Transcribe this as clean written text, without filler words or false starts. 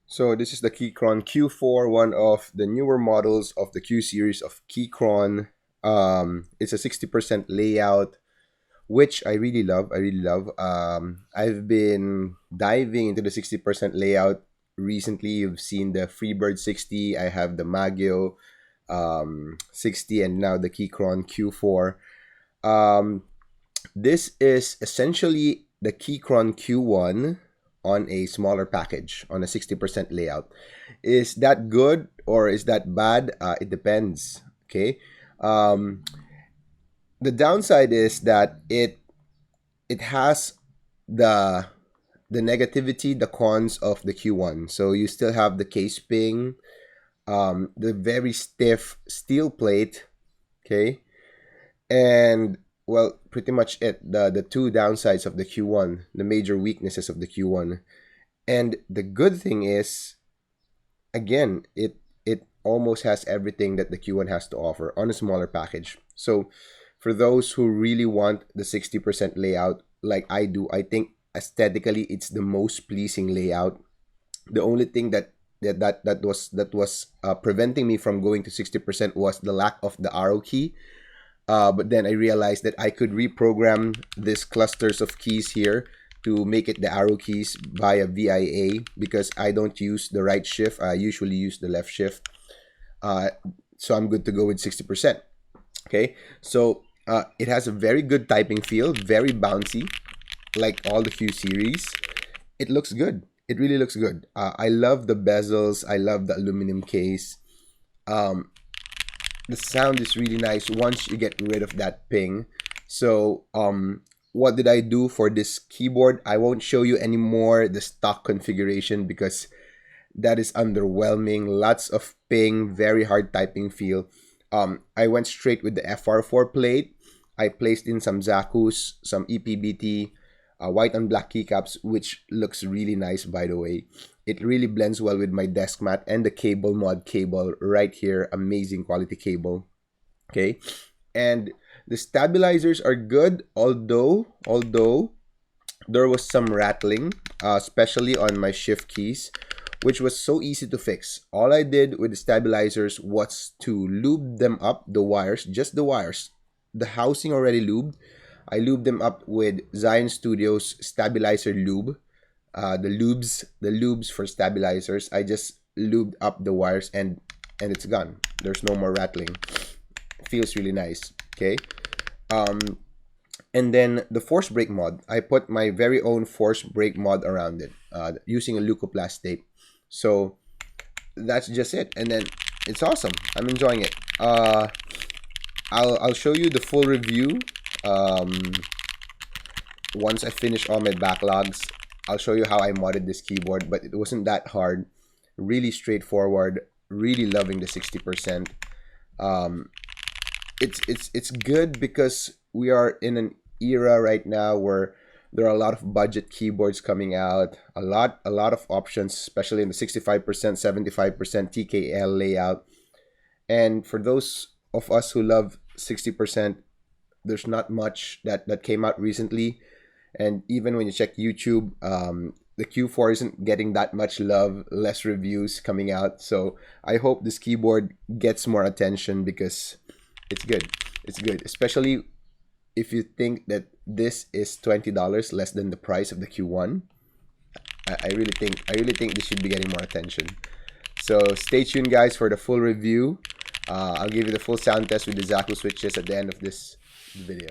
So this is the Keychron Q4, one of the newer models of the Q series of Keychron. It's a 60% layout, which I really love. I've been diving into the 60% layout recently. You've seen the Freebird 60. I have the Magio 60, and now the Keychron Q4. Um, this is essentially the Keychron Q1 on a smaller package on a 60% layout. Is that good or is that bad? It depends. Okay. Um, the downside is that it has the the negativity, the cons of the Q1. So you still have the case ping, the very stiff steel plate. Okay, and well, pretty much it. The two downsides of the Q1, the major weaknesses of the Q1. And the good thing is, again, it almost has everything that the Q1 has to offer on a smaller package. So for those who really want the 60% layout like I do, I think aesthetically it's the most pleasing layout. The only thing that was preventing me from going to 60% was the lack of the arrow key. But then I realized that I could reprogram these clusters of keys here to make it the arrow keys via VIA, because I don't use the right shift. I usually use the left shift. Uh, so I'm good to go with 60%. Okay, so it has a very good typing feel, very bouncy, like all the Q series. It looks good. It really looks good. I love the bezels. I love the aluminum case. Um, the sound is really nice once you get rid of that ping. So what did I do for this keyboard? I won't show you anymore the stock configuration because that is underwhelming. Lots of ping, very hard typing feel. I went straight with the FR4 plate. I placed in some Zakus, some EPBT, white on black keycaps, which looks really nice, by the way. It really blends well with my desk mat and the cable mod cable right here. Amazing quality cable. Okay. And the stabilizers are good, although there was some rattling, especially on my shift keys, which was so easy to fix. All I did with the stabilizers was to lube them up, the wires, just the wires. The housing already lubed. I lubed them up with Zion Studios stabilizer lube. The lubes for stabilizers. I just lubed up the wires and it's gone. There's no more rattling. Feels really nice. Okay. Um, and then the force brake mod. I put my very own force brake mod around it using a Leukoplast tape. So that's just it. And then it's awesome. I'm enjoying it. I'll show you the full review once I finish all my backlogs. I'll show you how I modded this keyboard, but it wasn't that hard. Really straightforward. Really loving the 60%. It's good because we are in an era right now where there are a lot of budget keyboards coming out, a lot of options, especially in the 65%, 75% TKL layout. And for those of us who love 60%, there's not much that came out recently. And even when you check YouTube, the Q4 isn't getting that much love, less reviews coming out. So I hope this keyboard gets more attention because it's good. It's good, especially if you think that this is $20 less than the price of the Q1. I really think this should be getting more attention. So stay tuned, guys, for the full review. I'll give you the full sound test with the Zaku switches at the end of this video.